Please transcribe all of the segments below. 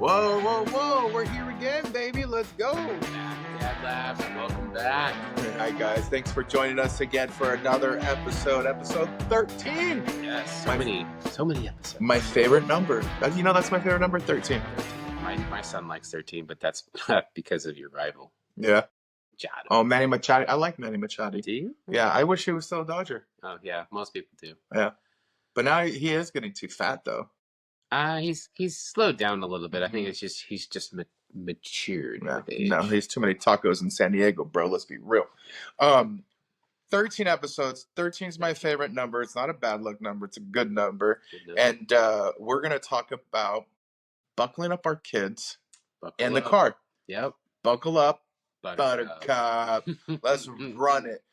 Whoa, whoa, whoa, we're here again, baby. Let's go. Dad Labs, welcome back. Hi, guys. Thanks for joining us again for another episode 13. Yes, so many episodes. My favorite number. You know, that's my favorite number, 13. My son likes 13, but that's because of your rival. Yeah. Jada. Oh, Manny Machado. I like Manny Machado. Do you? Yeah, I wish he was still a Dodger. Oh, yeah, most people do. Yeah. But now he is getting too fat, though. He's slowed down a little bit. I think it's just he's just matured with age. No, he's too many tacos in San Diego, bro. Let's be real. 13 episodes. 13 is my favorite number. It's not a bad luck number. It's a good number. And we're going to talk about buckling up our kids in the car. Yep. Buckle up, Buttercup. Let's run it.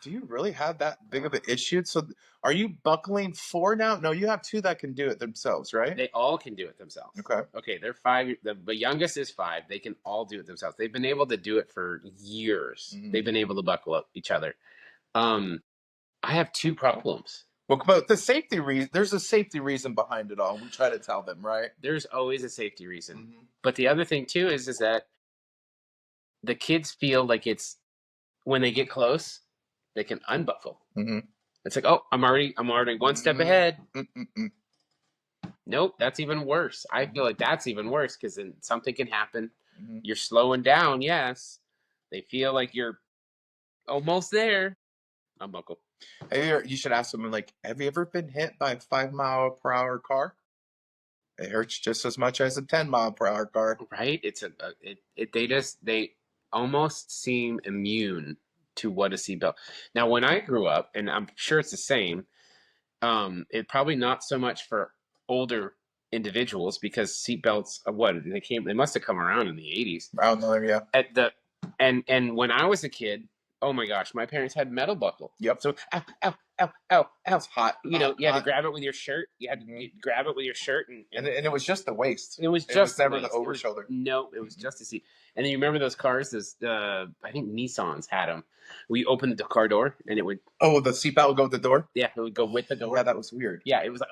Do you really have that big of an issue? So are you buckling 4 now? No, you have 2 that can do it themselves, right? They all can do it themselves. Okay, they're 5. The youngest is 5. They can all do it themselves. They've been able to do it for years. Mm-hmm. They've been able to buckle up each other. I have 2 problems. Well, but the safety reason, there's a safety reason behind it all. We try to tell them, right? There's always a safety reason. Mm-hmm. But the other thing too is that the kids feel like it's when they get close, they can unbuckle. Mm-hmm. It's like, oh, I'm already 1 step ahead. Mm-mm. Nope, that's even worse. I feel like that's even worse because then something can happen. Mm-hmm. You're slowing down, yes. They feel like you're almost there. Unbuckle. You should ask them, like, have you ever been hit by a 5-mile-per-hour car? It hurts just as much as a 10-mile-per-hour car. Right? They almost seem immune to what a seatbelt. Now, when I grew up, and I'm sure it's the same, it probably not so much for older individuals because seatbelts, they must have come around in the 80s. Around there, yeah. And when I was a kid, oh my gosh, my parents had metal buckle. Yep. So, ow. It's hot. You had to grab it with your shirt. You had to grab it with your shirt. And it was just the waist. It was never the over shoulder. It was just the seat. And then you remember those cars, I think Nissans had them. We opened the car door and it would... Oh, the seatbelt would go with the door? Yeah, it would go with the door. Yeah, that was weird. Yeah, it was like...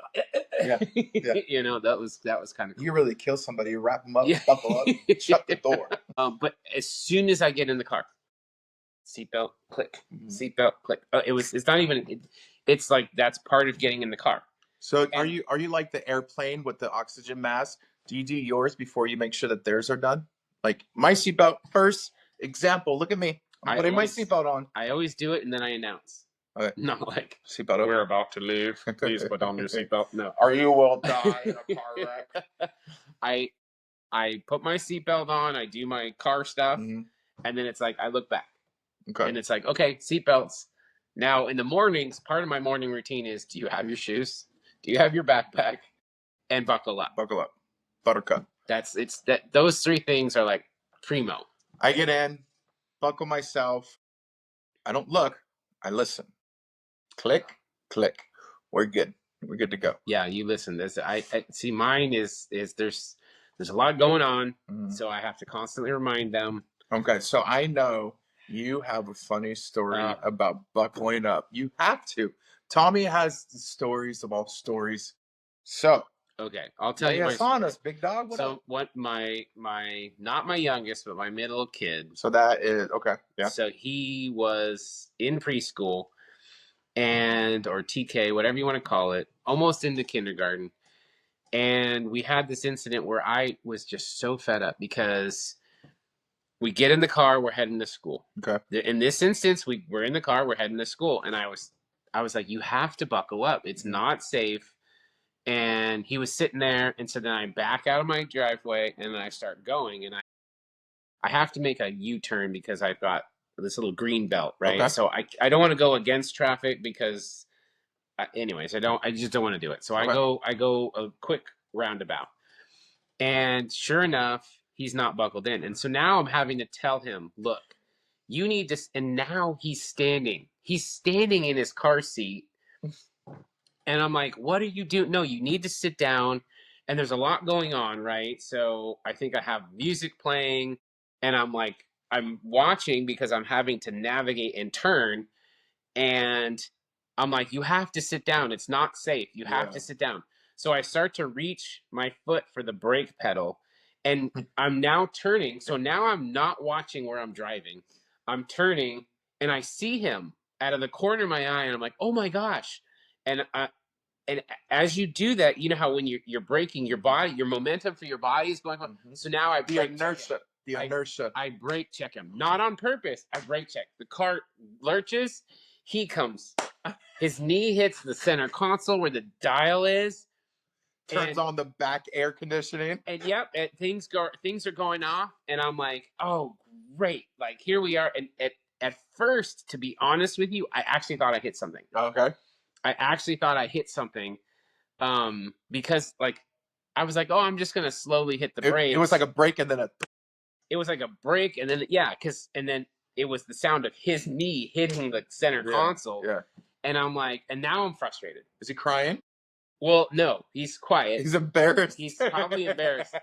Yeah. That was kind of cool. You really kill somebody. You wrap them up, buckle up, shut the door. But as soon as I get in the car, seatbelt, click. Seatbelt, click. It's not even... It's like that's part of getting in the car. So are you like the airplane with the oxygen mask? Do you do yours before you make sure that theirs are done? Like my seatbelt first. Example, look at me. I'm putting my seatbelt on. I always do it and then I announce. Okay. Not like seatbelt over. We're about to leave. Please put on your seatbelt. No. Or you will die in a car wreck. I put my seatbelt on, I do my car stuff, and then it's like I look back. Okay. And it's like, okay, seatbelts. Now, in the mornings, part of my morning routine is, do you have your shoes? Do you have your backpack? And buckle up. Buckle up. Buttercup. Those 3 things are like primo. I get in, buckle myself. I don't look. I listen. Click, click. We're good. We're good to go. Yeah, you listen. I see. Mine is there's a lot going on, so I have to constantly remind them. Okay, so I know you have a funny story about buckling up. You have to. Tommy has the stories of all stories. So okay, I'll tell you. Yes, on us, big dog. What my not my youngest, but my middle kid. So that is okay. Yeah. So he was in preschool, or TK, whatever you want to call it, almost into kindergarten, and we had this incident where I was just so fed up because. We get in the car, we're heading to school. Okay. In this instance, we're in the car, we're heading to school. And I was like, you have to buckle up. It's not safe. And he was sitting there. And so then I back out of my driveway and then I start going. And I have to make a U-turn because I've got this little green belt, right? Okay. So I don't want to go against traffic because, I just don't want to do it. So okay. I go a quick roundabout. And sure enough, he's not buckled in. And so now I'm having to tell him, look, you need to... And now he's standing. He's standing in his car seat. And I'm like, what are you doing? No, you need to sit down. And there's a lot going on, right? So I think I have music playing. And I'm like, I'm watching because I'm having to navigate and turn. And I'm like, you have to sit down. It's not safe. You have to sit down. So I start to reach my foot for the brake pedal, and I'm now turning. So now I'm not watching where I'm driving. I'm turning, and I see him out of the corner of my eye, and I'm like, oh my gosh. And as you do that, you know how when you're braking, your body, your momentum for your body is going on. So now I The brake inertia. The inertia. I brake check him, not on purpose. I brake check. The car lurches. He comes. His knee hits the center console where the dial is. Turns on the back air conditioning. And yep, things are going off, and I'm like, oh great, like here we are. And at first, to be honest with you, I actually thought I hit something. Okay. I actually thought I hit something, because like I was like, oh, I'm just gonna slowly hit the brakes. It was like a break and then a. It was like a break, and then and then it was the sound of his knee hitting the center console. Yeah. And I'm like, and now I'm frustrated. Is he crying? Well, no, he's quiet. He's embarrassed. He's probably embarrassed.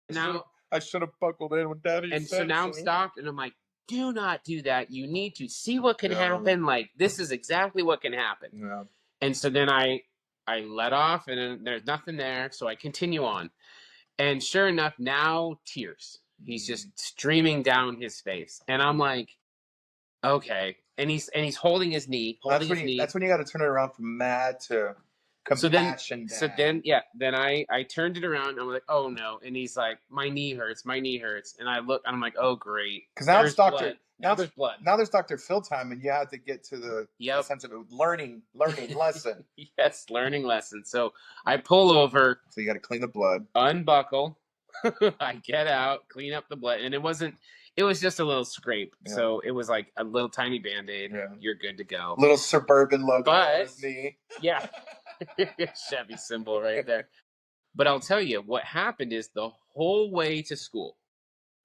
Now I should have buckled in with Daddy. And so now I'm stopped, and I'm like, do not do that. You need to see what can happen. Like, this is exactly what can happen. Yeah. And so then I let off, and then there's nothing there. So I continue on. And sure enough, now tears. He's just streaming down his face. And I'm like, okay. And he's holding his knee. That's when you got to turn it around from mad to compassion. Then I turned it around, and I'm like, oh no. And he's like, my knee hurts. And I look, and I'm like, oh great. Because now there's Dr. Now there's blood. Now there's Dr. Phil time, and you have to get to the sense of learning lesson. Yes, learning lesson. So I pull over. So you got to clean the blood. Unbuckle. I get out, clean up the blood. And it was just a little scrape. Yeah. So it was like a little tiny Band-Aid. Yeah. You're good to go. Little Suburban logo on his knee. Yeah. Chevy symbol right there. But I'll tell you, what happened is the whole way to school,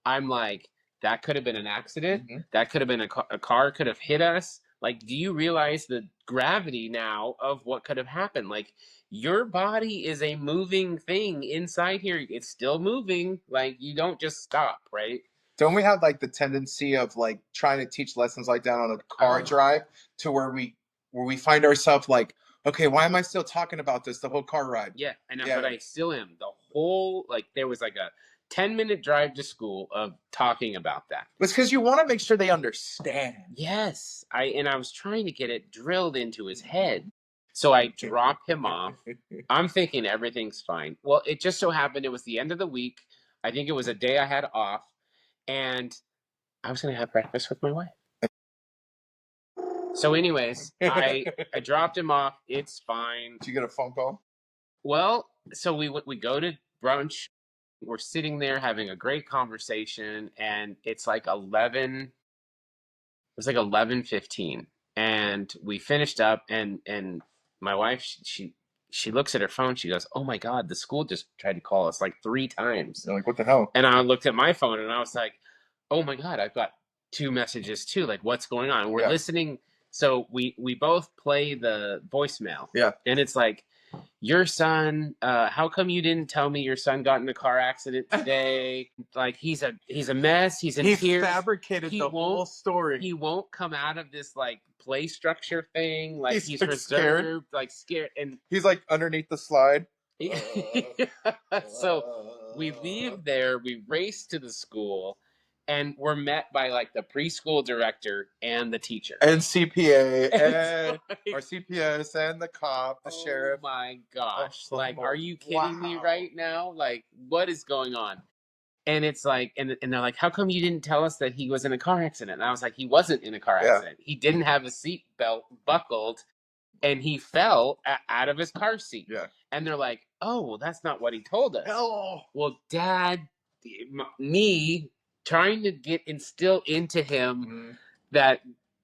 I'm like, that could have been an accident. Mm-hmm. That could have been a car could have hit us. Like, do you realize the gravity now of what could have happened? Like, your body is a moving thing inside here. It's still moving. Like, you don't just stop, right? Don't we have like the tendency of like trying to teach lessons like that on a car drive to where we find ourselves like, okay, why am I still talking about this the whole car ride? Yeah, but I still am. The whole, like, there was like a 10-minute drive to school of talking about that. It's because you want to make sure they understand. Yes. I was trying to get it drilled into his head. So I drop him off. I'm thinking everything's fine. Well, it just so happened it was the end of the week. I think it was a day I had off. And I was going to have breakfast with my wife. So anyways, I dropped him off. It's fine. Did you get a phone call? Well, so we go to brunch. We're sitting there having a great conversation, and it's like 11. It was like 11:15, and we finished up. And my wife, she looks at her phone. She goes, "Oh my God, the school just tried to call us like 3 times." They're like, "What the hell?" And I looked at my phone, and I was like, "Oh my God, I've got 2 messages too. Like, what's going on?" We're listening. So we both play the voicemail. Yeah. And it's like, your son, how come you didn't tell me your son got in a car accident today? Like, he's a mess. He's in tears. He fabricated the whole story. He won't come out of this like play structure thing. Like, he's reserved, scared. Like scared. And he's like underneath the slide. So we leave there. We race to the school. And we're met by like the preschool director and the teacher. And CPA and our CPS and the cop, the sheriff. Oh my gosh. Like, are you kidding me right now? Like, what is going on? And it's like, and they're like, how come you didn't tell us that he was in a car accident? And I was like, he wasn't in a car accident. He didn't have a seatbelt buckled, and he fell out of his car seat. Yeah. And they're like, oh, well, that's not what he told us. Oh. Well, Dad, me trying to instill into him that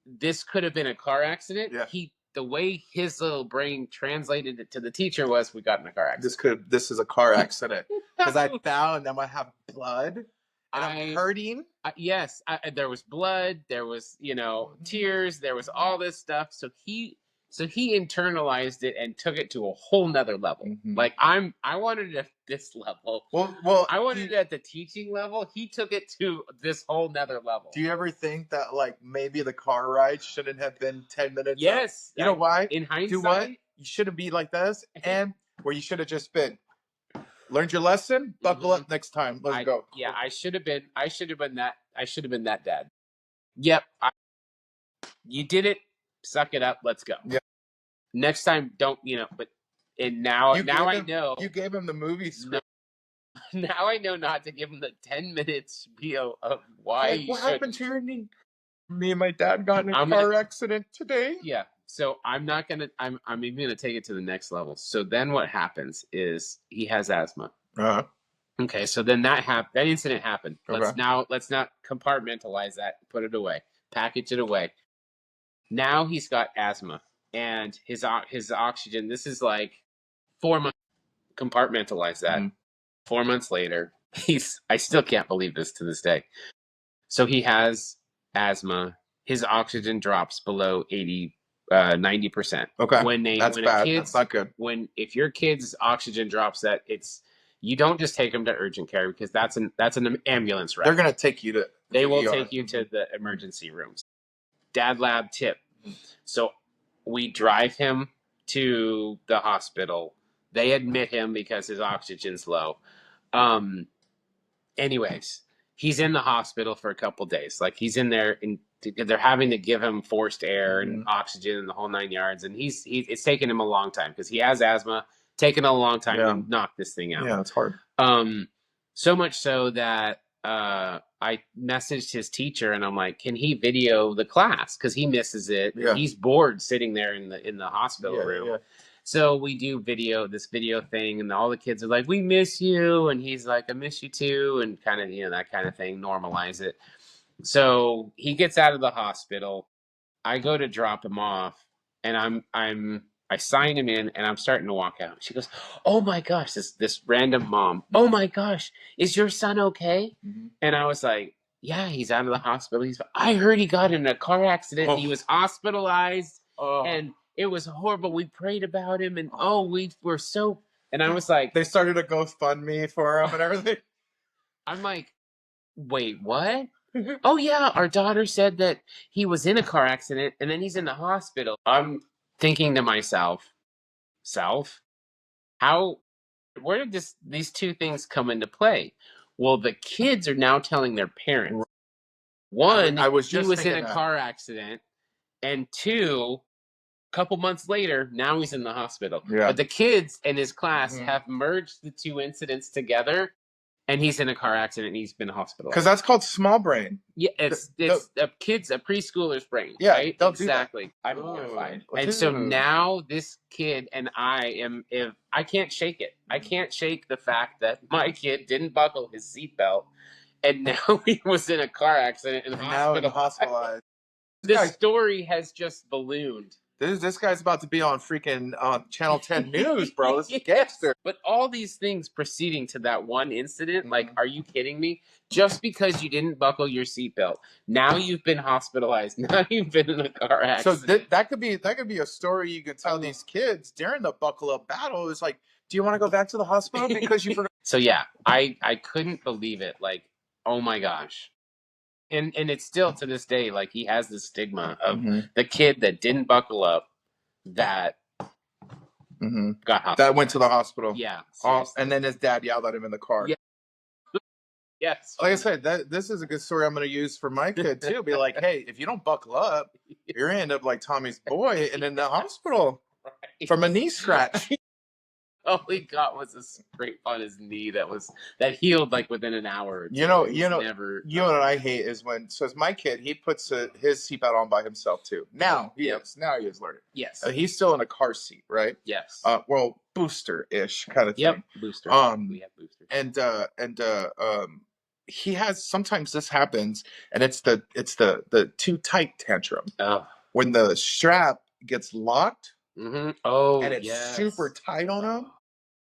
this could have been a car accident. Yeah. The way his little brain translated it to the teacher was, we got in a car accident. This is a car accident. Because I fell and I'm going to have blood. And I'm hurting. Yes. There was blood. There was, tears. There was all this stuff. So he internalized it and took it to a whole nother level. Mm-hmm. Like, I wanted it at this level. Well, I wanted it at the teaching level. He took it to this whole nother level. Do you ever think that, like, maybe the car ride shouldn't have been 10 minutes? Yes. You know why? In hindsight. Do what? You shouldn't be like this. And where you should have just been, learned your lesson, buckle up next time. Let's go. Yeah, I should have been that dad. Yep, you did it. Suck it up. Let's go. Yeah. Next time, don't but and now I know. You gave him the movie script. Now I know not to give him the 10-minute spiel of why Like, what happened to your knee? Me and my dad got in a car accident today. Yeah. So I'm not gonna. I'm even gonna take it to the next level. So then what happens is he has asthma. Uh-huh. Okay. So then that incident happened. Okay. Let's not compartmentalize that. Put it away. Package it away. Now he's got asthma and his oxygen. This is like 4 months. Compartmentalize that. Mm-hmm. 4 months later, I still can't believe this to this day. So he has asthma. His oxygen drops below 90%. Okay. That's bad. That's not good. If your kid's oxygen drops you don't just take them to urgent care because that's an ambulance route. They're going to take you to They will take you to the emergency rooms. Dad lab tip. So we drive him to the hospital. They admit him because his oxygen's low. Anyways, he's in the hospital for a couple days. Like he's in there and they're having to give him forced air and oxygen and the whole 9 yards. And it's taken him a long time because he has asthma. Taken a long time to knock this thing out. Yeah, it's hard. So much so that I messaged his teacher and I'm like, can he video the class? Because he misses it. Yeah. He's bored sitting there in the hospital room. Yeah. So we do this video thing, and all the kids are like, we miss you. And he's like, I miss you too. And kind of, that kind of thing, normalize it. So he gets out of the hospital. I go to drop him off, and I sign him in, and I'm starting to walk out. She goes, oh my gosh, this random mom. Oh my gosh, is your son okay? Mm-hmm. And I was like, yeah, he's out of the hospital. I heard he got in a car accident. Oh. He was hospitalized, and it was horrible. We prayed about him, and we were so. And I was like, they started a GoFundMe for him and everything. I'm like, wait, what? Oh yeah, our daughter said that he was in a car accident, and then he's in the hospital. I'm thinking to myself, where did these two things come into play? Well, the kids are now telling their parents. One, he was in a car accident, and two, a couple months later, now he's in the hospital. Yeah. But the kids in his class have merged the two incidents together, and he's in a car accident and he's been hospitalized. Because that's called small brain. Yeah, it's a preschooler's brain. Yeah, right? Exactly. I'm horrified. And so now this kid and if I can't shake it. I can't shake the fact that my kid didn't buckle his seatbelt, and now he was in a car accident and hospitalized. This story has just ballooned. This guy's about to be on freaking Channel 10 News, bro. This is gangster. But all these things proceeding to that one incident, like, are you kidding me? Just because you didn't buckle your seatbelt, now you've been hospitalized. Now you've been in a car accident. So that could be a story you could tell these kids during the buckle up battle. It's like, do you want to go back to the hospital because you forgot? So yeah, I couldn't believe it. Like, oh my gosh. And it's still to this day, like he has this stigma of the kid that didn't buckle up that got hospitalized. That went to the hospital. Yeah. And then his dad yelled at him in the car. Yeah. Yes. Like I said, this is a good story I'm going to use for my kid too. Be like, hey, if you don't buckle up, you're going to end up like Tommy's boy and in the hospital from a knee scratch. All he got was a scrape on his knee that healed like within an hour. You know what I hate is as my kid, he puts his seatbelt on by himself too. Now he has learned it. Yes. He's still in a car seat, right? Yes. Well, booster-ish kind of thing. Yep, booster. We have boosters. And he has, sometimes this happens, and it's the too tight tantrum. Oh. When the strap gets locked. Mm-hmm. Oh, and it's super tight on him,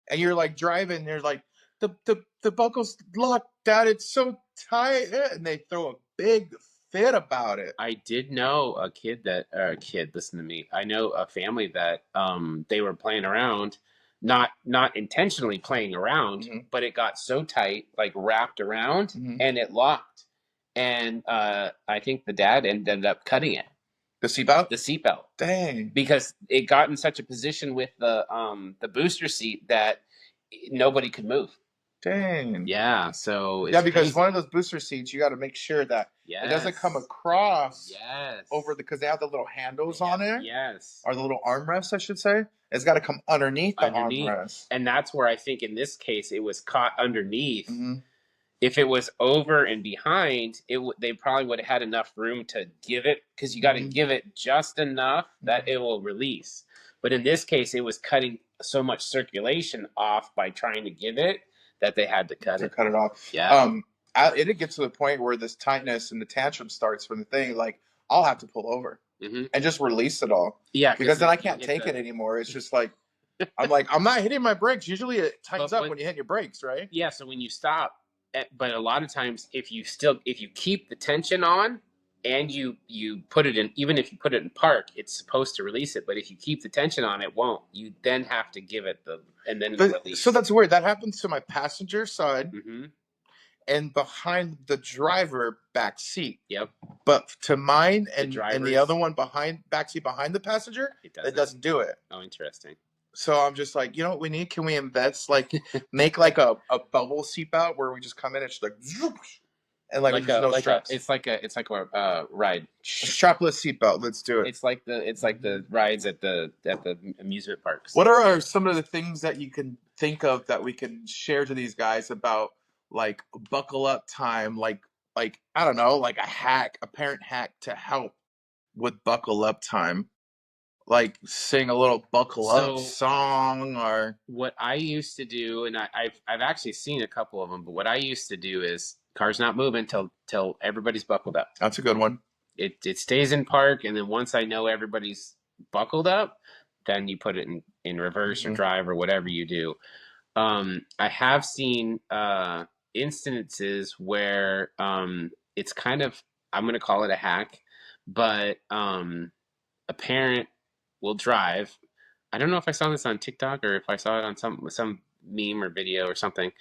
and you're like driving, and you're like, the buckle's locked, Dad. It's so tight, and they throw a big fit about it. I did know a kid. Listen to me. I know a family that they were playing around, not intentionally playing around, but it got so tight, like wrapped around, and it locked, and I think the dad ended up cutting it. The seatbelt? The seatbelt. Dang. Because it got in such a position with the booster seat that nobody could move. Dang. Yeah, so it's Yeah, because crazy. one of those booster seats, you got to make sure that it doesn't come across over because they have the little handles on it. Yes. Or the little armrest, I should say. It's got to come underneath the armrest. And that's where I think in this case it was caught underneath. Mm-hmm. If it was over and behind, they probably would have had enough room to give it, because you got to give it just enough that it will release. But in this case, it was cutting so much circulation off by trying to give it that they had to cut it. Cut it off. Yeah. It gets to the point where this tightness and the tantrum starts from the thing. Like, I'll have to pull over and just release it all. Yeah, because then I can't take it anymore. It's just like, I'm not hitting my brakes. Usually it tightens up when you hit your brakes, right? Yeah, so when you stop, but a lot of times if you keep the tension on and you put it in, even if you put it in park, it's supposed to release it. But if you keep the tension on, it won't. You then have to give it and then release. So that's weird. That happens to my passenger side and behind the driver back seat. Yep. But to mine and the other one back seat behind the passenger, it doesn't do it. Oh, interesting. So I'm just like, you know what we need? Can we invest, like, make like a bubble seatbelt where we just come in and just like, and like there's no straps. It's like a ride. Strapless seatbelt. Let's do it. It's like the rides at the amusement parks. What are some of the things that you can think of that we can share to these guys about, like, buckle up time? Like I don't know, like a parent hack to help with buckle up time. Like sing a little buckle up song, or what I used to do, and I've actually seen a couple of them, but what I used to do is car's not moving till everybody's buckled up. That's a good one. It stays in park, and then once I know everybody's buckled up, then you put it in reverse or drive or whatever you do. I have seen instances where it's kind of, I'm going to call it a hack, but a parent will drive. I don't know if I saw this on TikTok or if I saw it on some meme or video or something.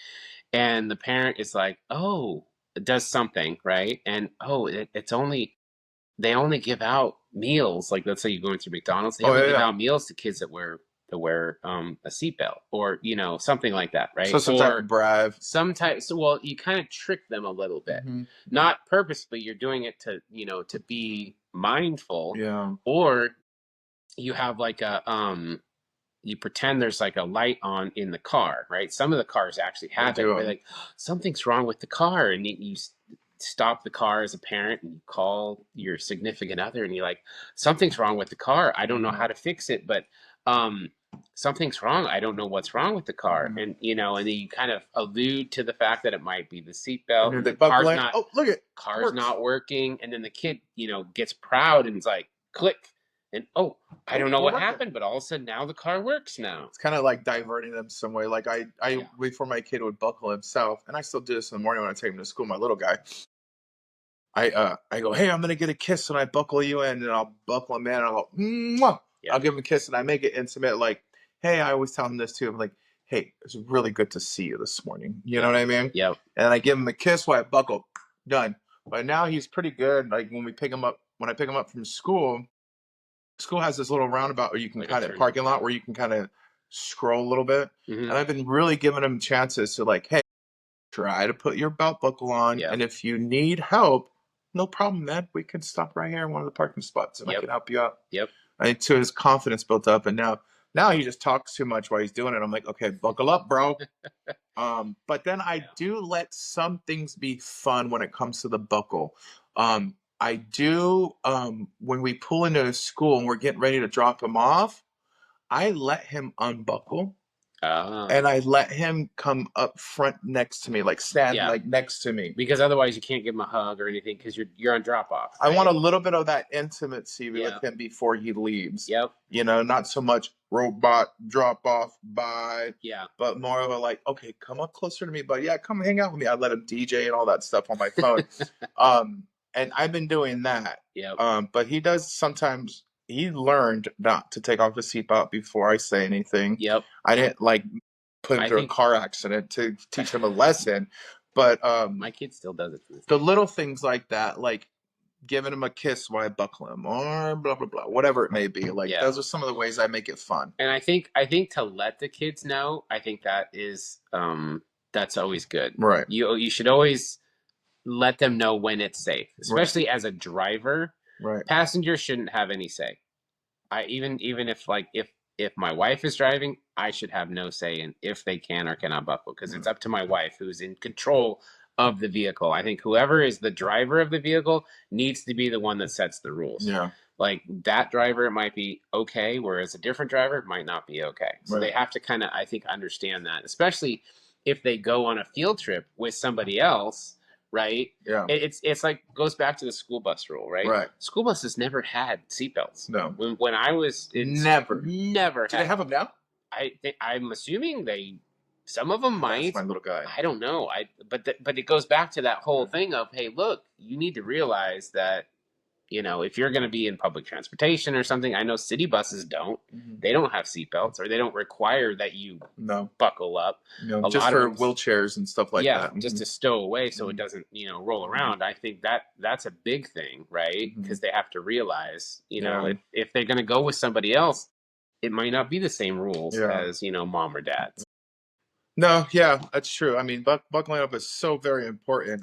And the parent is like, "Oh, it does something, right?" And they only give out meals. Like, let's say you're going through McDonald's, they only give out meals to kids that wear a seatbelt, or something like that, right? So some type of bribe. Well, you kind of trick them a little bit, not purposely. You're doing it to be mindful, or you have like you pretend there's like a light on in the car, right? Some of the cars actually have it. They're like, something's wrong with the car, and you stop the car as a parent and you call your significant other and you're like, something's wrong with the car. I don't know how to fix it, but something's wrong. I don't know what's wrong with the car. And and then you kind of allude to the fact that it might be the seatbelt. The car's not working, and then the kid gets proud and is like, click. And I don't know what happened, but all of a sudden now the car works now. It's kind of like diverting them some way. Like I before my kid would buckle himself, and I still do this in the morning when I take him to school, my little guy. I go, hey, I'm gonna get a kiss when I buckle you in, and I'll buckle him in, and I'll go, mwah! I'll give him a kiss, and I make it intimate. Like, hey, I always tell him this too. I'm like, hey, it's really good to see you this morning. You know what I mean? Yep. And I give him a kiss while I buckle. Done. But now he's pretty good. Like when I pick him up from school. School has this little roundabout where you can kind of parking lot where you can kind of scroll a little bit. And I've been really giving them chances to, like, hey, try to put your belt buckle on. And if you need help, no problem, man. We can stop right here in one of the parking spots and I can help you out. So his confidence built up, and now he just talks too much while he's doing it. I'm like, okay, buckle up, bro. But then I do let some things be fun when it comes to the buckle. I do, when we pull into a school and we're getting ready to drop him off, I let him unbuckle. And I let him come up front next to me, like stand like next to me. Because otherwise you can't give him a hug or anything because you're on drop off. Right? I want a little bit of that intimacy with him before he leaves. Not so much robot drop off, bye. But more of a like, okay, come up closer to me, but come hang out with me. I let him DJ and all that stuff on my phone. And I've been doing that. But he does sometimes. He learned not to take off his seatbelt before I say anything. I didn't like put him through a car accident to teach him a lesson. But my kid still does it. The little things like that, like giving him a kiss while I buckle him, or blah blah blah, whatever it may be. Like Yeah. those are some of the ways I make it fun. And I think to let the kids know, I think that is that's always good. Right. You should always let them know when it's safe, Right. especially as a driver. Right. Passengers shouldn't have any say. I even if like if my wife is driving, I should have no say in if they can or cannot buckle, because it's up to my wife who's in control of the vehicle. I think whoever is the driver of the vehicle needs to be the one that sets the rules. Yeah. Like that driver might be okay, whereas a different driver might not be okay. So Right. they have to kind of, I think, understand that, especially if they go on a field trip with somebody else, right? Yeah. It's like goes back to the school bus rule, right? Right. School buses never had seatbelts. No. When I was in Never. never. Do they have them now? I'm assuming some of them might. That's my little guy. I don't know. But it goes back to that whole thing of, hey, look, you need to realize that, if you're going to be in public transportation or something, I know city buses don't. Mm-hmm. They don't have seatbelts, or they don't require that you No. buckle up. No, just for wheelchairs and stuff like that. Just to stow away so it doesn't, roll around. I think that's a big thing, right? Because they have to realize, if they're going to go with somebody else, it might not be the same rules as, mom or dad. No, yeah, that's true. I mean, buckling up is so very important.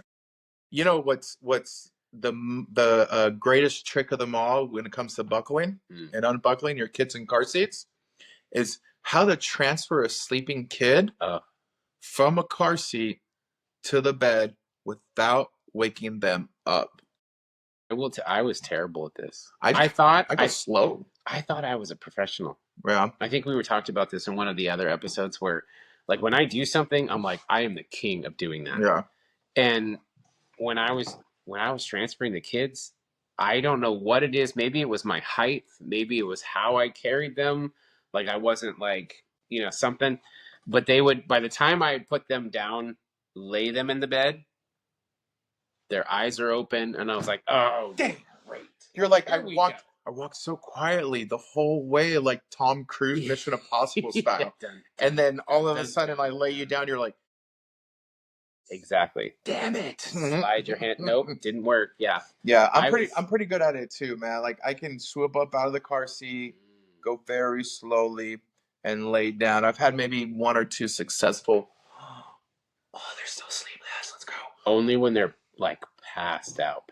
You know what's the greatest trick of them all when it comes to buckling and unbuckling your kids in car seats is how to transfer a sleeping kid from a car seat to the bed without waking them up. I was terrible at this. I go slow. I thought I was a professional. Yeah. I think we talked about this in one of the other episodes where, like, when I do something, I'm like, I am the king of doing that. Yeah. And when I was transferring the kids, I don't know what it is. Maybe it was my height. Maybe it was how I carried them. Like I wasn't like, something. But they would, by the time I put them down, lay them in the bed, their eyes are open, and I was like, oh, dang, great. You're like, I walked so quietly the whole way, like Tom Cruise Mission Impossible style. And then all of a sudden I lay you down, you're like, exactly. Damn it. Slide your hand. Nope, didn't work. Yeah. Yeah, I'm pretty good at it too, man. Like I can swoop up out of the car seat, go very slowly, and lay down. I've had maybe one or two successful. Oh, they're still asleep. Let's go. Only when they're like passed out.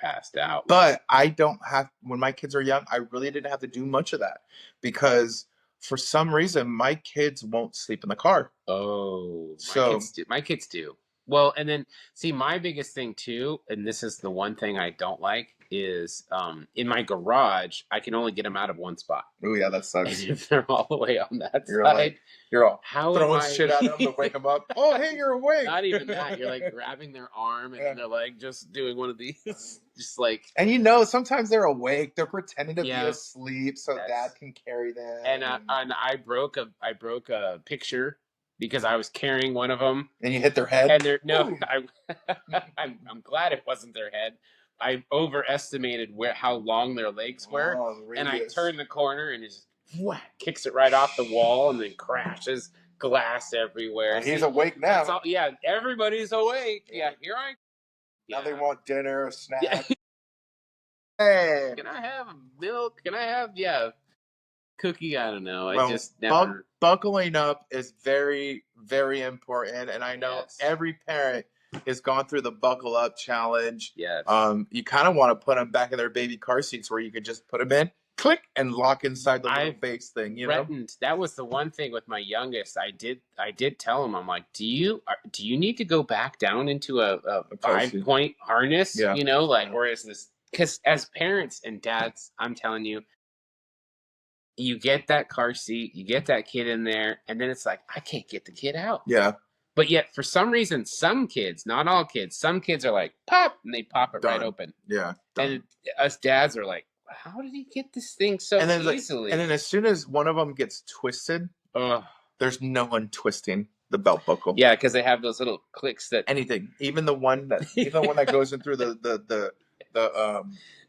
But I don't have, when my kids are young, I really didn't have to do much of that because for some reason my kids won't sleep in the car. Oh, my kids do. Well, and then see, my biggest thing too, and this is the one thing I don't like, is in my garage, I can only get them out of one spot. Oh yeah, that sucks. And if they're all the way on that you're side, like, you're all throwing shit at them to wake them up. Oh, hey, you're awake. Not even that. You're like grabbing their arm and they're like just doing one of these, just like. And sometimes they're awake. They're pretending to be asleep so Dad can carry them. And I broke a picture because I was carrying one of them. And you hit their head? And I'm glad it wasn't their head. I overestimated how long their legs were. And I turned the corner and it just kicks it right off the wall and then crashes, glass everywhere. And he's awake now. Everybody's awake. Yeah, here I Now they want dinner, a snack. Yeah. Hey. Can I have milk? Can I have, cookie? I don't know. I just never. Buckling up is very, very important, and I know every parent has gone through the buckle up challenge. Yes. You kind of want to put them back in their baby car seats where you could just put them in, click, and lock inside the little face thing. That was the one thing with my youngest. I did tell him, I'm like, do you need to go back down into a 5-point harness? Yeah. Or is this? Because as parents and dads, I'm telling you, you get that car seat, you get that kid in there, and then it's like, I can't get the kid out. Yeah. But yet, for some reason, some kids, not all kids, some kids are like, pop, and they pop it right open. Yeah. And us dads are like, how did he get this thing so easily? And then as soon as one of them gets twisted, there's no one twisting the belt buckle. Yeah, because they have those little clicks that... Anything. Even the one that goes in through the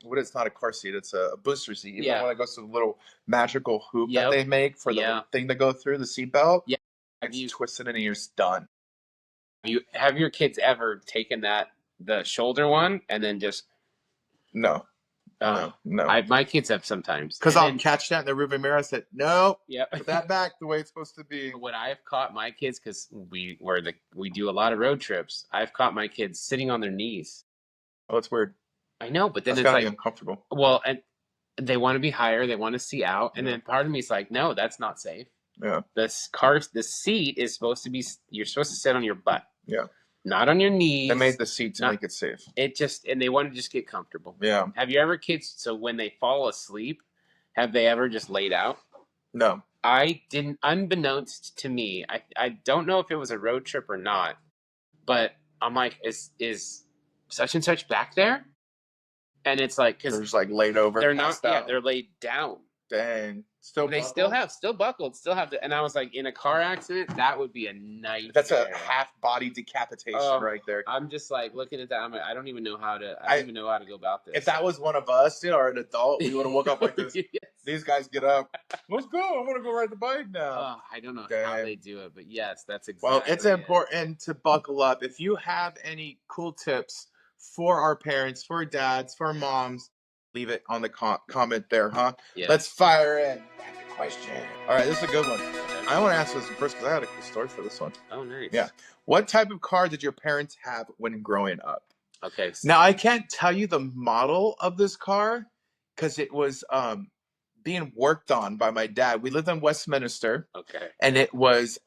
what is not a car seat, it's a booster seat. Even the one that goes to the little magical hoop that they make for the thing to go through the seatbelt. Yeah. It's twisted and you're done. Have your kids ever taken the shoulder one and then just... No. No. My kids have sometimes. Because I'll catch that in the rearview mirror. I said, no, put that back the way it's supposed to be. What I've caught my kids, because we do a lot of road trips, I've caught my kids sitting on their knees. Oh, that's weird. I know, but then That's it's gotta like be uncomfortable. well, and they want to be higher, they want to see out, and then part of me is like, no, that's not safe. Yeah. The seat is supposed to be, you're supposed to sit on your butt. Yeah. Not on your knees. They made the seat to make it safe. And they want to just get comfortable. Yeah. Have you ever kids, so when they fall asleep, have they ever just laid out? No. I didn't, unbeknownst to me, I don't know if it was a road trip or not, but I'm like, is such and such back there? And it's like, because they're just like laid over. They're not, they're laid down. Dang. Still buckled, and I was like, in a car accident, that would be a nightmare. That's a half body decapitation right there. I'm just like looking at that. I'm like, I don't even know how to go about this. If that was one of us, or an adult, we would have woke up like this. Yes. These guys get up. Let's go. I want to go ride the bike now. I don't know how they do it, but yes, that's exactly. Well, it's important to buckle up. If you have any cool tips for our parents, for dads, for moms, leave it on the comment there, huh? Yeah. Let's fire in. Question. All right, this is a good one. I want to ask this first because I had a cool story for this one. Oh, nice. Yeah. What type of car did your parents have when growing up? Okay. Now, I can't tell you the model of this car because it was being worked on by my dad. We lived in Westminster. Okay. And it was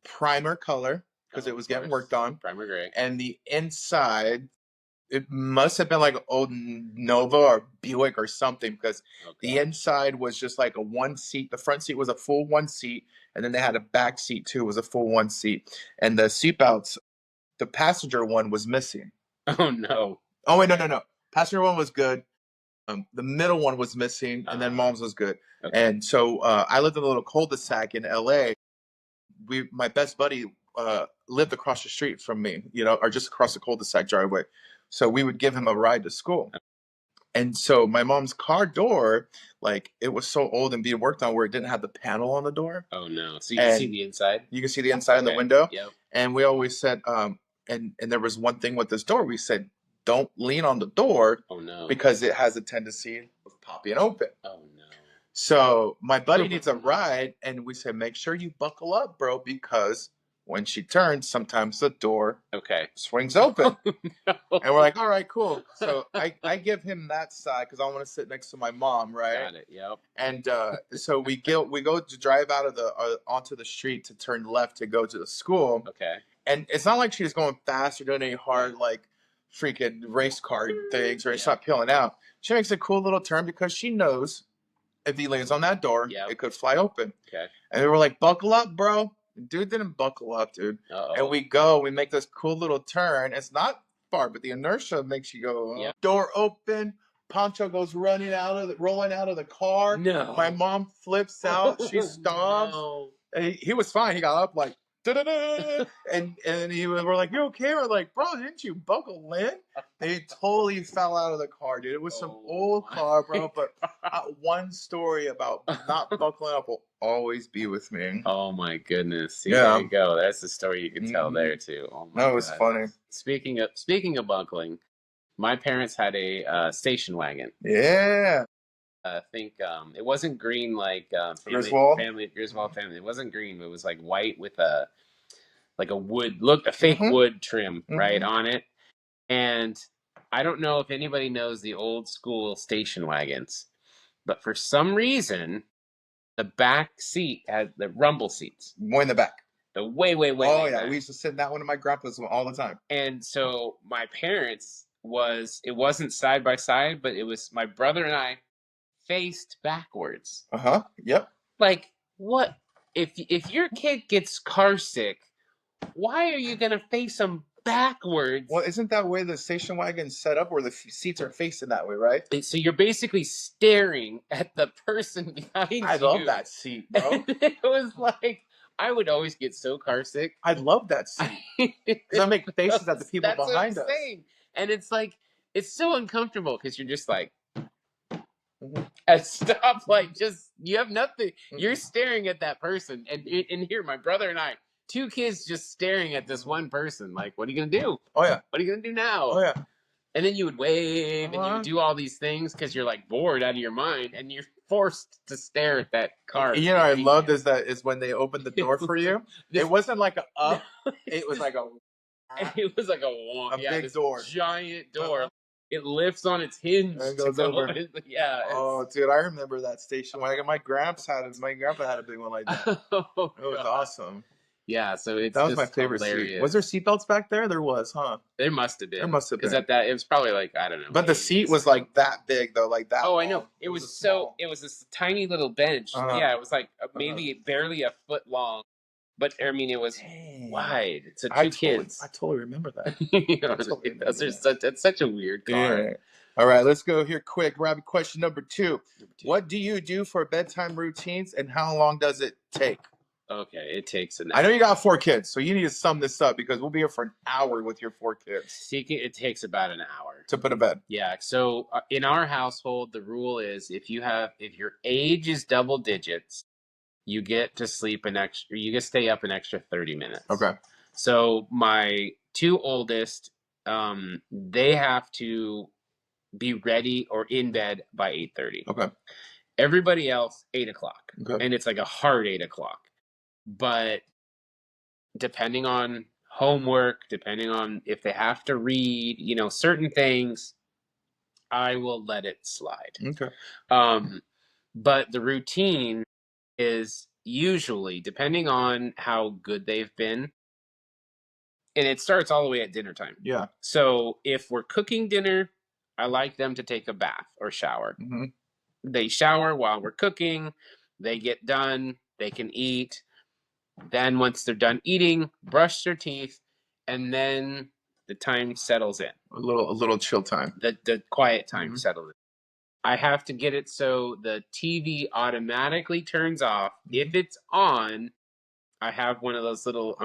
primer color because it was getting worked on. Primer gray. And the inside, it must have been like an old Nova or Buick or something because the inside was just like a one seat. The front seat was a full one seat. And then they had a back seat too. It was a full one seat. And the seatbelts, the passenger one was missing. Oh, no. Oh, wait, no. Passenger one was good. The middle one was missing. And then mom's was good. Okay. And so I lived in a little cul-de-sac in LA. My best buddy lived across the street from me, or just across the cul-de-sac driveway. So we would give him a ride to school. And so my mom's car door, like it was so old and being worked on where it didn't have the panel on the door. Oh no. So you can see the inside? You can see the inside in the window. Yep. And we always said, and there was one thing with this door, we said, don't lean on the door. Oh no. Because it has a tendency of popping open. Oh no. So my buddy needs a ride, and we said, make sure you buckle up, bro, because when she turns, sometimes the door swings open. No. And we're like, all right, cool. So I give him that side because I want to sit next to my mom, right? Got it, yep. And so we go to drive out of the onto the street to turn left to go to the school. Okay. And it's not like she's going fast or doing any hard, like, freaking race car things or it's not peeling out. She makes a cool little turn because she knows if he lands on that door, it could fly open. Okay. And we were like, buckle up, bro. Dude didn't buckle up, dude. Uh-oh. And we make this cool little turn. It's not far, but the inertia makes you go, door open. Pancho goes rolling out of the car. No. My mom flips out. She stops. No. He was fine. He got up like, and we're like, you okay? We're like, bro, didn't you buckle in? And he totally fell out of the car, dude. It was some old car, bro. But one story about not buckling up will always be with me. Oh my goodness! See, there you go. That's the story you can tell there too. Oh my God. It was funny. Speaking of buckling, my parents had a station wagon. Yeah. I think it wasn't green like Griswold family. It wasn't green, but it was like white with a wood look, a fake wood trim right on it. And I don't know if anybody knows the old school station wagons, but for some reason, the back seat had the rumble seats. Way in the back. The way. Oh yeah, we used to sit in that one in my grandpa's all the time. And so my parents it wasn't side by side, but it was my brother and I faced backwards. Yep. Like, what if your kid gets car sick, why are you gonna face them backwards? Well, isn't that way the station wagon's set up where the seats are facing that way, right? So you're basically staring at the person behind you. I love that seat, bro. It was like, I would always get so car sick. I love that seat. Because I make faces at the people behind us. Saying. And it's like, it's so uncomfortable because you're just like, at stoplight, just you have nothing. You're staring at that person, and here, my brother and I, two kids just staring at this one person. Like, what are you gonna do? Oh yeah. What are you gonna do now? Oh yeah. And then you would wave and you would do all these things because you're like bored out of your mind and you're forced to stare at that car. You know, I loved is when they opened the door for you. It wasn't like a up. It was like a. It was like a big door, giant door. It lifts on its hinge and goes over. Yeah. Oh, dude, I remember that station. My grandpa had a big one like that. Oh, it was awesome. Yeah, so it's that was my favorite hilarious. seat. Was there seatbelts back there? There was, huh? There must have been. There must have been. Because at that, it was probably like, I don't know. But the seat was like that big though, like that. Oh, I know. It was this tiny little bench. Yeah, it was like maybe barely a foot long. But I mean, it was wide. So two kids. I totally remember that. That's such a weird car. Yeah. All right, let's go here quick. Rabbit question number two. What do you do for bedtime routines, and how long does it take? Okay, it takes an hour. I know you got 4 kids, so you need to sum this up because we'll be here for an hour with your 4 kids. It takes about an hour to put to bed. Yeah. So in our household, the rule is if your age is double digits, you get to sleep you get to stay up an extra 30 minutes. Okay. So my 2 oldest, they have to be ready or in bed by 8:30. Okay. Everybody else, 8 o'clock. Okay. And it's like a hard 8 o'clock. But depending on homework, depending on if they have to read, certain things, I will let it slide. Okay. But the routine is usually, depending on how good they've been, and it starts all the way at dinner time. Yeah. So if we're cooking dinner, I like them to take a bath or shower. Mm-hmm. They shower while we're cooking. They get done. They can eat. Then once they're done eating, brush their teeth, and then the time settles in. A little chill time. The quiet time settles in. I have to get it so the TV automatically turns off. If it's on, I have one of those little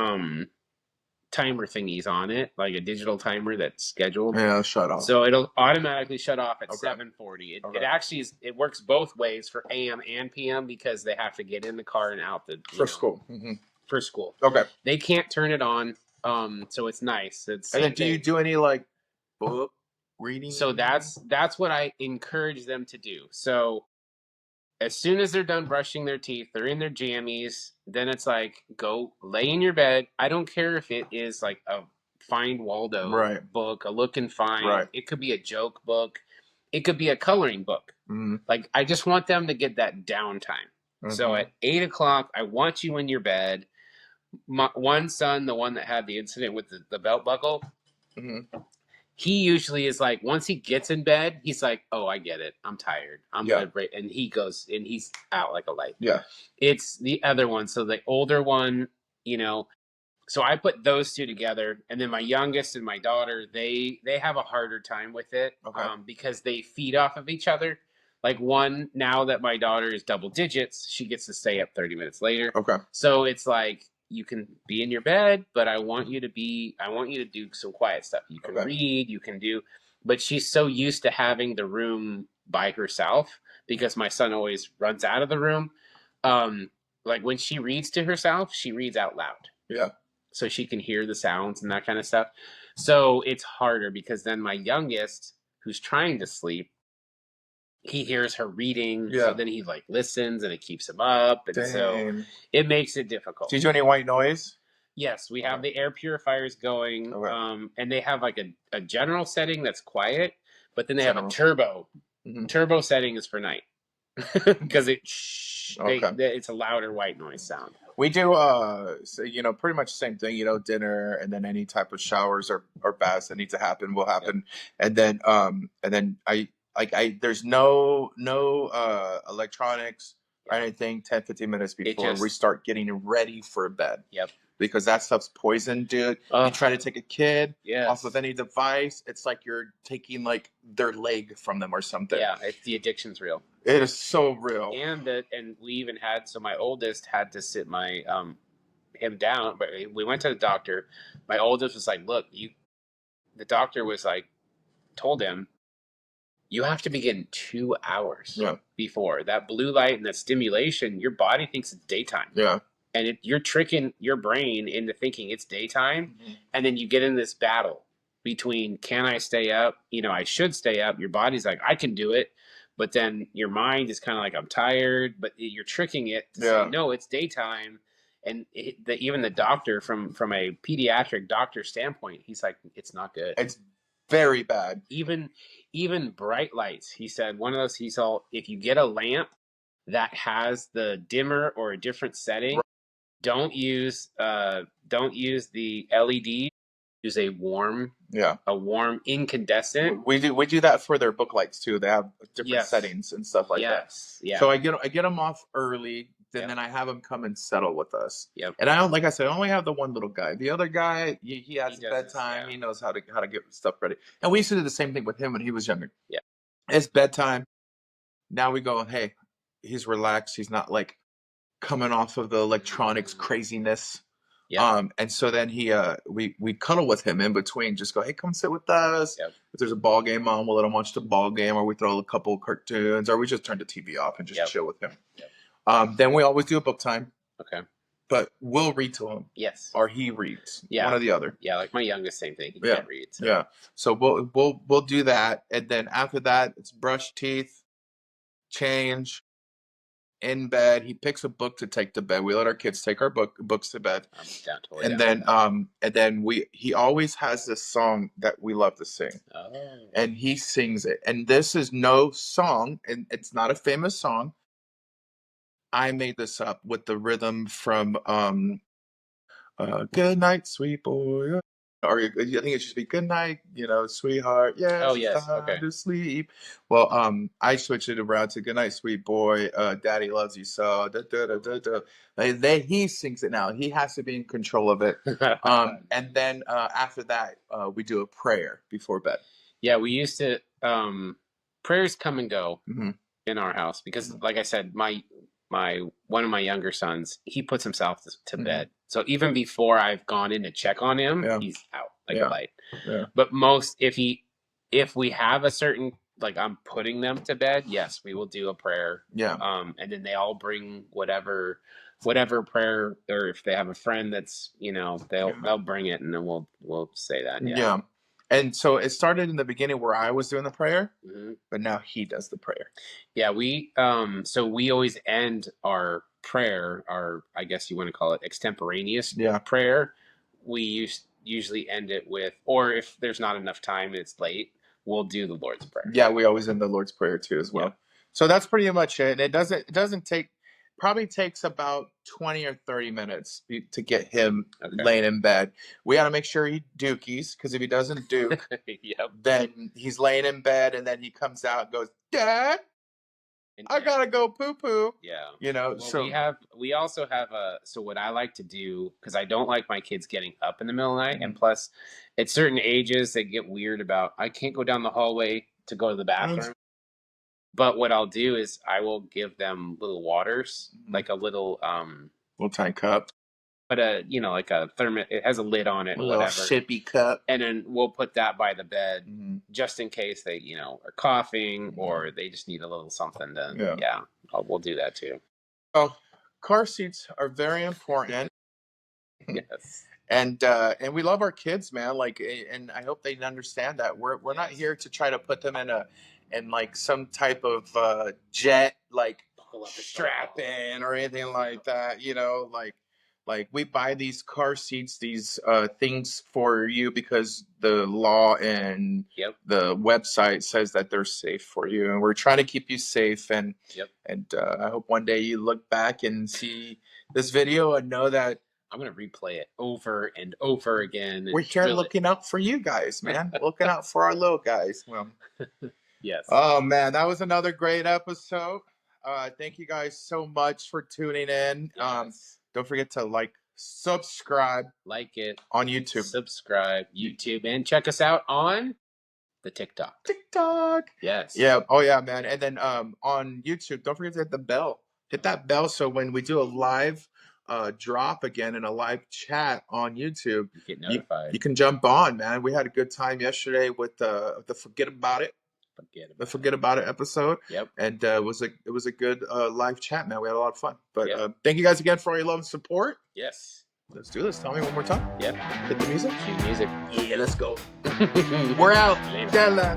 timer thingies on it, like a digital timer that's scheduled. Yeah, shut off. So it'll automatically shut off at 7:40. It actually it works both ways for AM and PM because they have to get in the car and out for school. Mm-hmm. For school. Okay. They can't turn it on, so it's nice. And then do you do any like book reading? So that's what I encourage them to do. So as soon as they're done brushing their teeth, they're in their jammies, then it's like, go lay in your bed. I don't care if it is like a Find Waldo book, a Look and Find. Right. It could be a joke book. It could be a coloring book. Mm-hmm. Like, I just want them to get that downtime. Mm-hmm. So at 8 o'clock, I want you in your bed. My one son, the one that had the incident with the belt buckle, he usually is like, once he gets in bed, he's like, oh, I get it. I'm tired. I'm good. And he goes, and he's out like a light. Yeah. It's the other one. So the older one, so I put those 2 together. And then my youngest and my daughter, they have a harder time with it because they feed off of each other. Like one, now that my daughter is double digits, she gets to stay up 30 minutes later. Okay. So it's like, you can be in your bed, but I want you to do some quiet stuff. You can read, you can do, but she's so used to having the room by herself because my son always runs out of the room. Like when she reads to herself, she reads out loud. Yeah. So she can hear the sounds and that kind of stuff. So it's harder because then my youngest, who's trying to sleep, he hears her reading, so then he like listens and it keeps him up, and so it makes it difficult. Do you do any white noise? Yes, we have the air purifiers going, and they have like a general setting that's quiet, but then they have a turbo. Mm-hmm. Turbo setting is for night because it's a louder white noise sound. We do, pretty much the same thing. Dinner, and then any type of showers or baths that need to happen will happen, and then there's no electronics or anything 10-15 minutes before we start getting ready for bed. Yep. Because that stuff's poison, dude. You try to take a kid off of any device, it's like you're taking like their leg from them or something. Yeah, the addiction's real. It is so real. And we even had, so my oldest had to sit him down, but we went to the doctor. My oldest was like, look, the doctor was like, told him, you have to be getting 2 hours before that blue light and that stimulation. Your body thinks it's daytime. Yeah. And you're tricking your brain into thinking it's daytime. Mm-hmm. And then you get in this battle between can I stay up? I should stay up. Your body's like, I can do it. But then your mind is kind of like, I'm tired, but you're tricking it to say, no, it's daytime. And even the doctor, from a pediatric doctor standpoint, he's like, it's not good. It's very bad. Even bright lights. He said one of those. He saw if you get a lamp that has the dimmer or a different setting, don't use the LED. Use a warm incandescent. We do that for their book lights too. They have different settings and stuff like that. Yeah. So I get them off early, then I have them come and settle with us. Yep. And like I said, I only have the one little guy. The other guy, he has bedtime. He knows how to get stuff ready. And we used to do the same thing with him when he was younger. Yeah. It's bedtime. Now we go, hey, he's relaxed. He's not like coming off of the electronics craziness. Yep. And so then we cuddle with him in between, just go, hey, come sit with us. Yep. If there's a ball game on, we'll let him watch the ball game, or we throw a couple of cartoons, or we just turn the TV off and just chill with him. Yep. Then we always do a book time. Okay. But we'll read to him. Yes. Or he reads. Yeah. One or the other. Yeah, like my youngest, same thing. He can't read. So. Yeah. So we'll do that, and then after that, it's brush teeth, change, in bed. He picks a book to take to bed. We let our kids take our books to bed. I'm totally down. And then he always has this song that we love to sing. Oh. And he sings it. And this is no song, and it's not a famous song. I made this up with the rhythm from Good Night, Sweet Boy. Or I think it should be good night, sweetheart. Yes, yes. Time to sleep. Well, I switched it around to good night, sweet boy. Daddy loves you so. Da, da, da, da, da. Then he sings it now. He has to be in control of it. And then after that, we do a prayer before bed. Yeah, we used to. Prayers come and go in our house because, like I said, my one of my younger sons, he puts himself to bed. So even before I've gone in to check on him, he's out like a light. Yeah. But if we have a certain, like I'm putting them to bed, yes, we will do a prayer. Yeah. And then they all bring whatever prayer, or if they have a friend that's, they'll bring it, and then we'll say that. Yeah. And so it started in the beginning where I was doing the prayer, but now he does the prayer. Yeah, so we always end our prayer, I guess you want to call it extemporaneous prayer. We usually end it with, or if there's not enough time and it's late, we'll do the Lord's Prayer. Yeah, we always end the Lord's Prayer too as well. Yeah. So that's pretty much it. It doesn't take, probably takes about 20 or 30 minutes to get him laying in bed. We got to make sure he dookies, because if he doesn't duke, then he's laying in bed, and then he comes out and goes, Dad, I gotta go poo poo. Yeah. Well, so we also have so what I like to do, because I don't like my kids getting up in the middle of the night, and plus at certain ages they get weird about, I can't go down the hallway to go to the bathroom. But what I'll do is I will give them little waters, like a little tiny cup. But like a thermos, it has a lid on it, a little sippy cup, and then we'll put that by the bed just in case they, are coughing or they just need a little something. We'll do that too. Oh, car seats are very important. Yes. And we love our kids, man. Like, and I hope they understand that we're not here to try to put them in like some type of jet, like strap in or anything like that. Like we buy these car seats, these things for you because the law and the website says that they're safe for you, and we're trying to keep you safe. And I hope one day you look back and see this video and know that I'm gonna replay it over and over again. We're here looking out for you guys, man. Looking out for our little guys. Well, yes. Oh man, that was another great episode. Thank you guys so much for tuning in. Yes. Don't forget to subscribe, like it on YouTube, subscribe YouTube, and check us out on the TikTok. Yes. Yeah. Oh yeah, man. And then on YouTube, don't forget to hit the bell. Hit that bell so when we do a live drop again in a live chat on YouTube, you get notified. You can jump on, man. We had a good time yesterday with the Forget About It. Forget About It episode. Yep. And it was a good live chat, man. We had a lot of fun. But thank you guys again for all your love and support. Yes. Let's do this. Tell me one more time. Yep. Hit the music. Cue music. Yeah, let's go. We're out. Della.